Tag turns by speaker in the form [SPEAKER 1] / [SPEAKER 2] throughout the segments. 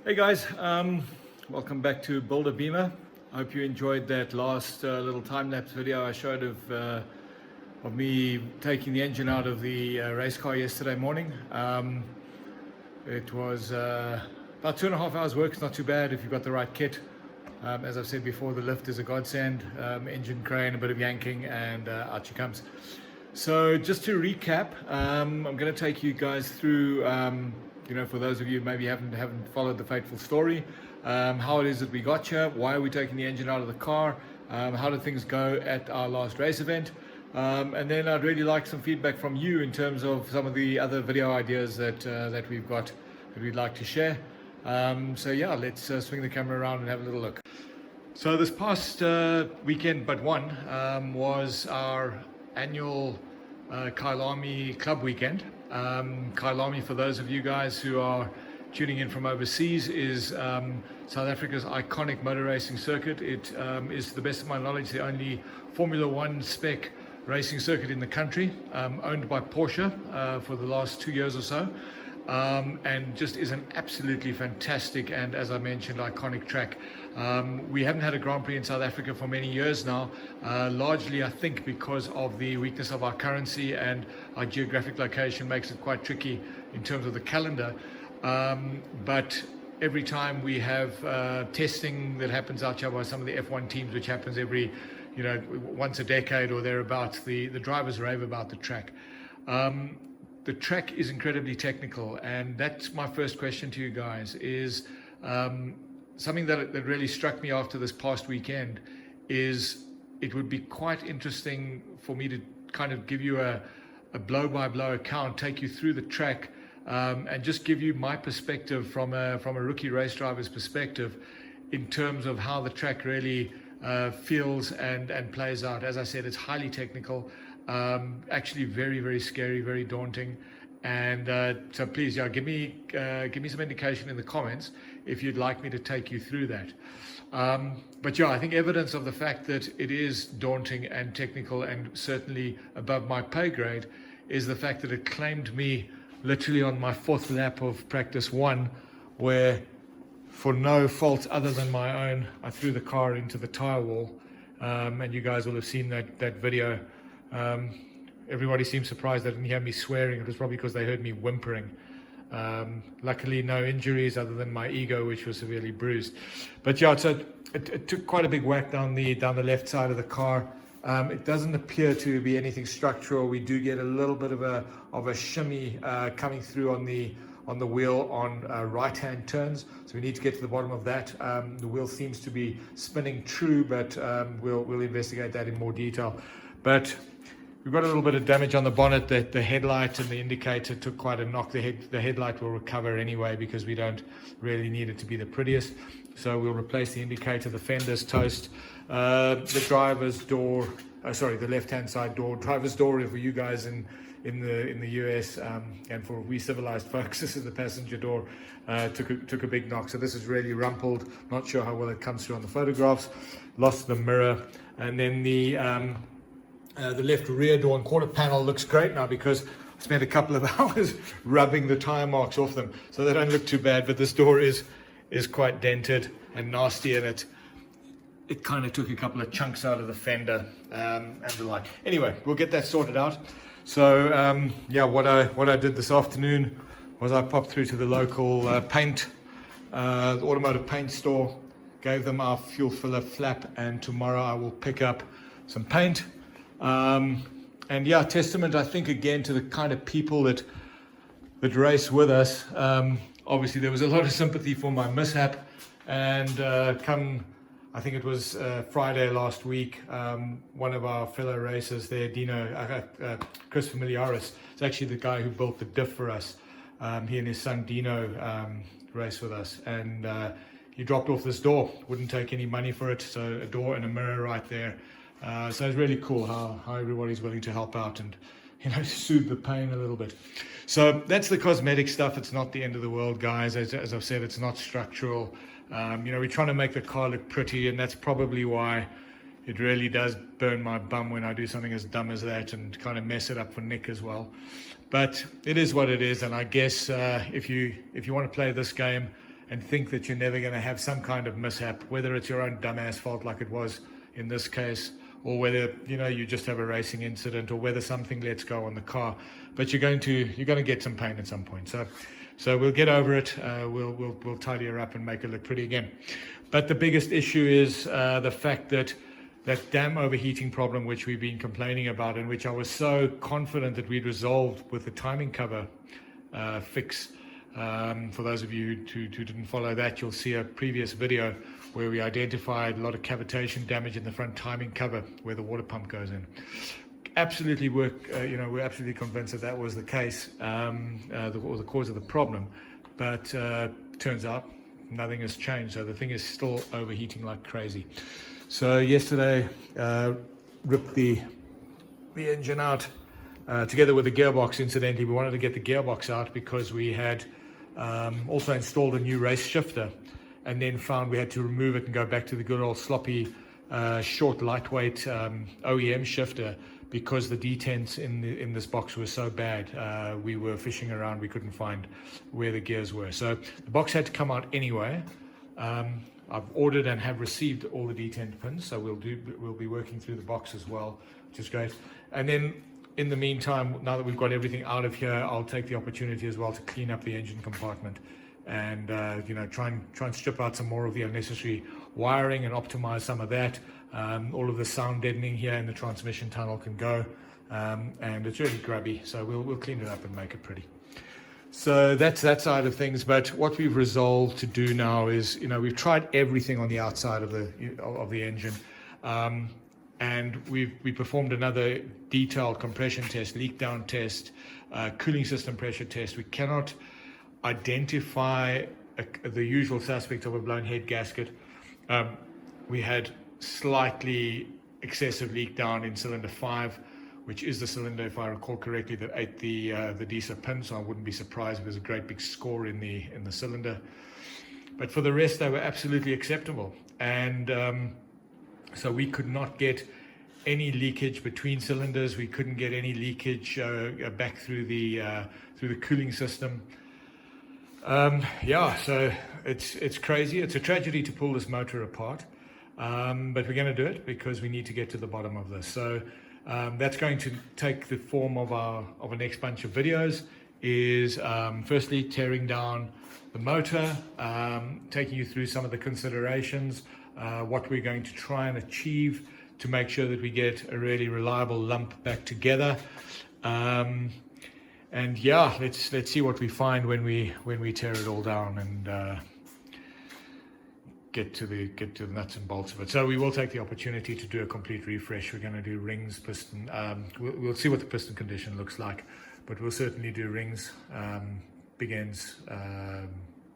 [SPEAKER 1] Hey guys, welcome back to Builder Beamer. I hope you enjoyed that last little time-lapse video I showed of me taking the engine out of the race car yesterday morning. It was about 2.5 hours work. It's not too bad if you've got the right kit. As I've said before, the lift is a godsend. Engine crane, a bit of yanking, and out she comes. So just to recap, I'm going to take you guys through for those of you who maybe haven't followed the fateful story, how it is that we got here, why are we taking the engine out of the car, how did things go at our last race event, and then I'd really like some feedback from you in terms of some of the other video ideas that we've got that we'd like to share. So yeah, let's swing the camera around and have a little look. So this past weekend, but one, was our annual Kyalami Club weekend. Kyalami, for those of you guys who are tuning in from overseas, is South Africa's iconic motor racing circuit. It is, to the best of my knowledge, the only Formula One spec racing circuit in the country, owned by Porsche for the last 2 years or so, and just is an absolutely fantastic and, as I mentioned, iconic track. We haven't had a Grand Prix in South Africa for many years now, largely I think because of the weakness of our currency, and our geographic location makes it quite tricky in terms of the calendar. But every time we have testing that happens out here by some of the F1 teams, which happens every once a decade or thereabouts, the drivers rave about the track. The track is incredibly technical, and that's my first question to you guys, is something that really struck me after this past weekend. Is it would be quite interesting for me to kind of give you a blow-by-blow account, take you through the track, and just give you my perspective from a rookie race driver's perspective in terms of how the track really feels and plays out. As I said, it's highly technical, actually very, very scary, very daunting. And so please, give me some indication in the comments if you'd like me to take you through that. But I think evidence of the fact that it is daunting and technical and certainly above my pay grade is the fact that it claimed me literally on my 4th lap of practice 1, where for no fault other than my own, I threw the car into the tire wall, and you guys will have seen that video. Everybody seemed surprised they didn't hear me swearing. It was probably because they heard me whimpering. Luckily, no injuries other than my ego, which was severely bruised. But so it took quite a big whack down the left side of the car. It doesn't appear to be anything structural. We do get a little bit of a shimmy coming through on the wheel on right-hand turns, so we need to get to the bottom of that. The wheel seems to be spinning true, but we'll investigate that in more detail. But we've got a little bit of damage on the bonnet. The headlight and the indicator took quite a knock. The headlight will recover anyway because we don't really need it to be the prettiest. So we'll replace the indicator. The fender's toast. The driver's door, the left-hand side door, driver's door for you guys in the US, and for we civilized folks, this is the passenger door. Took a big knock. So this is really rumpled. Not sure how well it comes through on the photographs. Lost the mirror, and then the left rear door and quarter panel looks great now because I spent a couple of hours rubbing the tire marks off them, so they don't look too bad. But this door is quite dented and nasty, and it kind of took a couple of chunks out of the fender and the like. Anyway, we'll get that sorted out. So what I did this afternoon was I popped through to the local the automotive paint store, gave them our fuel filler flap, and tomorrow I will pick up some paint. And testament, I think, again to the kind of people that race with us. Obviously, there was a lot of sympathy for my mishap, and I think it was Friday last week, one of our fellow racers there, Chris Familiaris, is actually the guy who built the diff for us. He and his son Dino race with us, and he dropped off this door, wouldn't take any money for it, so a door and a mirror right there. So it's really cool how everybody's willing to help out and soothe the pain a little bit. So that's the cosmetic stuff. It's not the end of the world, guys. As I've said, it's not structural. We're trying to make the car look pretty, and that's probably why it really does burn my bum when I do something as dumb as that and kind of mess it up for Nick as well. But it is what it is, and I guess if you want to play this game and think that you're never going to have some kind of mishap, whether it's your own dumbass fault like it was in this case, or whether you just have a racing incident, or whether something lets go on the car. But you're going to get some pain at some point. So we'll get over it. We'll tidy her up and make her look pretty again. But the biggest issue is the fact that damn overheating problem, which we've been complaining about, and which I was so confident that we'd resolved with the timing cover fix. For those of you who didn't follow that, you'll see a previous video where we identified a lot of cavitation damage in the front timing cover where the water pump goes in. Absolutely we're absolutely convinced that was the case, or the cause of the problem. But turns out nothing has changed, so the thing is still overheating like crazy. So yesterday, ripped the engine out together with the gearbox. Incidentally, we wanted to get the gearbox out because we had also installed a new race shifter, and then found we had to remove it and go back to the good old sloppy, short, lightweight OEM shifter, because the detents in this box were so bad. We were fishing around, we couldn't find where the gears were. So the box had to come out anyway. I've ordered and have received all the detent pins, so we'll be working through the box as well, which is great. And then in the meantime, now that we've got everything out of here, I'll take the opportunity as well to clean up the engine compartment and try and strip out some more of the unnecessary wiring and optimize some of that. All of the sound deadening here in the transmission tunnel can go, and it's really grubby, so we'll clean it up and make it pretty. So that's that side of things. But what we've resolved to do now is, we've tried everything on the outside of the engine, and we performed another detailed compression test, leak down test, cooling system pressure test. We cannot identify the usual suspect of a blown head gasket. We had slightly excessive leak down in cylinder 5, which is the cylinder, if I recall correctly, that ate the diesel pin, so I wouldn't be surprised if there's a great big score in the cylinder. But for the rest, they were absolutely acceptable, and so we could not get any leakage between cylinders. We couldn't get any leakage back through the cooling system. So it's crazy. It's a tragedy to pull this motor apart, but we're going to do it because we need to get to the bottom of this. So that's going to take the form of a next bunch of videos. Is firstly tearing down the motor, taking you through some of the considerations, what we're going to try and achieve to make sure that we get a really reliable lump back together. And yeah, let's see what we find when we tear it all down and get to the nuts and bolts of it. So we will take the opportunity to do a complete refresh. We're going to do rings, piston. We'll see what the piston condition looks like, but we'll certainly do rings, big ends,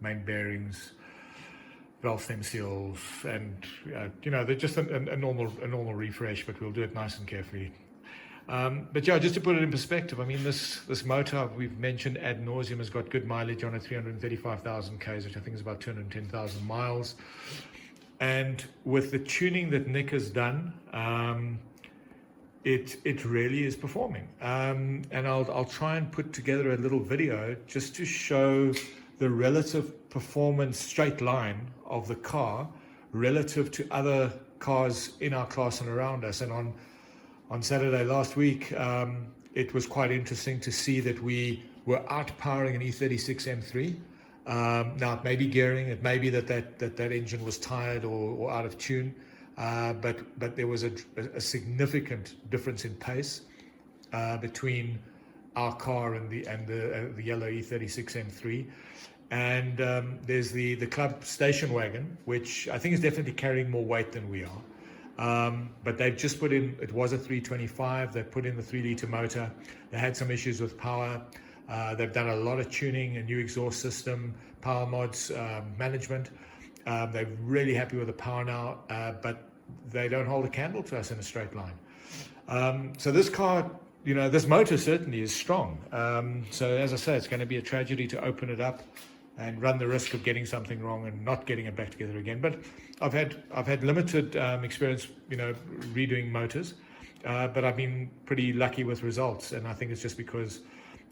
[SPEAKER 1] main bearings, valve stem seals, and they're just a normal refresh, but we'll do it nice and carefully. But yeah, just to put it in perspective, I mean, this motor we've mentioned ad nauseum has got good mileage on it, 335,000 k's, which I think is about 210,000 miles. And with the tuning that Nick has done, it really is performing. And I'll try and put together a little video just to show the relative performance straight line of the car relative to other cars in our class and around us. And on Saturday last week, it was quite interesting to see that we were outpowering an E36 M3. Now it may be gearing, it may be that engine was tired or out of tune, but there was a significant difference in pace between our car and the yellow E36 M3. And there's the club station wagon, which I think is definitely carrying more weight than we are. But they've just put in, it was a 325, they put in the 3-litre motor. They had some issues with power. They've done a lot of tuning, a new exhaust system, power mods, management. They're really happy with the power now, but they don't hold a candle to us in a straight line. So this car, this motor certainly is strong. So as I say, it's going to be a tragedy to open it up and run the risk of getting something wrong and not getting it back together again. But I've had limited experience, redoing motors, but I've been pretty lucky with results, and I think it's just because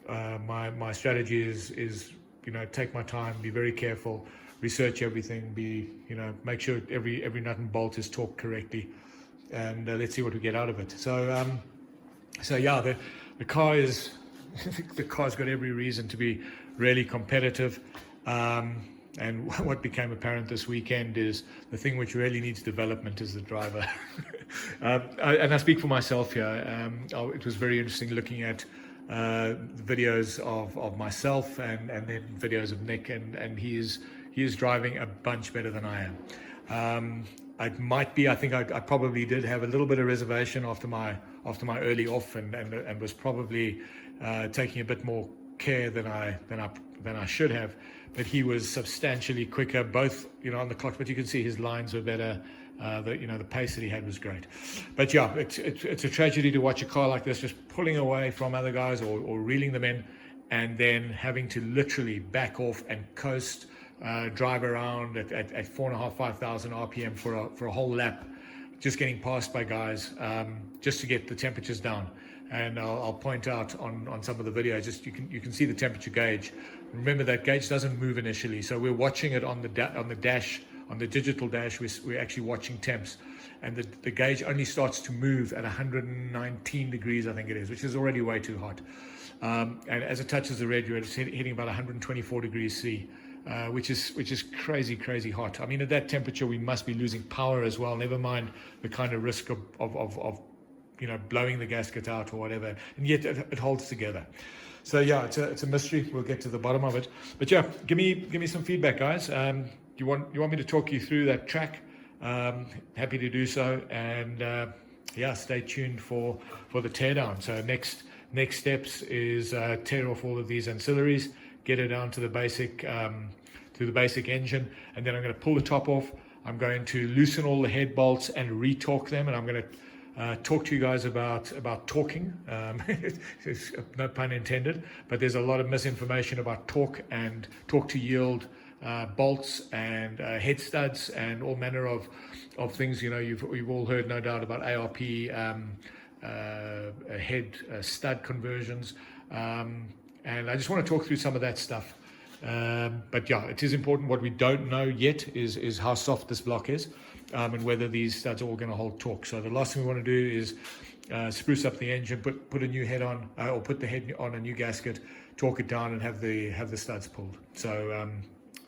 [SPEAKER 1] my strategy is take my time, be very careful, research everything, make sure every nut and bolt is torqued correctly, and let's see what we get out of it. So yeah, the car is the car's got every reason to be really competitive. And what became apparent this weekend is the thing which really needs development is the driver. And I speak for myself here. It was very interesting looking at videos of myself and then videos of Nick, and he is driving a bunch better than I am. I think I probably did have a little bit of reservation after my early off, and was probably taking a bit more care than I should have. But he was substantially quicker, both on the clock. But you can see his lines were better. The pace that he had was great. But yeah, it's a tragedy to watch a car like this just pulling away from other guys or reeling them in, and then having to literally back off and coast, drive around at 4.5, 5,000 RPM for a whole lap, just getting passed by guys, just to get the temperatures down. And I'll point out on some of the videos, just you can see the temperature gauge. Remember, that gauge doesn't move initially, so we're watching it on the dash, on the digital dash. We're actually watching temps, and the gauge only starts to move at 119 degrees, I think it is, which is already way too hot. And as it touches the red, it's hitting about 124 degrees C, which is crazy hot. I mean, at that temperature, we must be losing power as well. Never mind the kind of risk of blowing the gasket out or whatever, and yet it holds together. So yeah, it's a mystery. We'll get to the bottom of it. But yeah, give me some feedback, guys. You want me to talk you through that track? Happy to do so. And yeah, stay tuned for the teardown. So next steps is tear off all of these ancillaries, get it down to the basic engine, and then I'm going to pull the top off. I'm going to loosen all the head bolts and re-torque them, and I'm going to talk to you guys about torquing. No pun intended, but there's a lot of misinformation about torque and torque to yield bolts and head studs and all manner of things. You've all heard, no doubt, about ARP head stud conversions, and I just want to talk through some of that stuff. But yeah, it is important. What we don't know yet is how soft this block is, and whether these studs are all going to hold torque. So the last thing we want to do is spruce up the engine, put a new head on, or put the head on a new gasket, torque it down, and have the studs pulled. So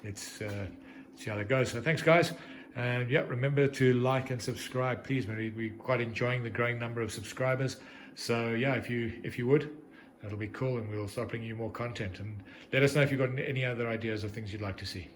[SPEAKER 1] let's see how that goes. So thanks, guys, and yeah, remember to like and subscribe, please. We're quite enjoying the growing number of subscribers. So yeah, if you would, that'll be cool, and we'll start bringing you more content. And let us know if you've got any other ideas of things you'd like to see.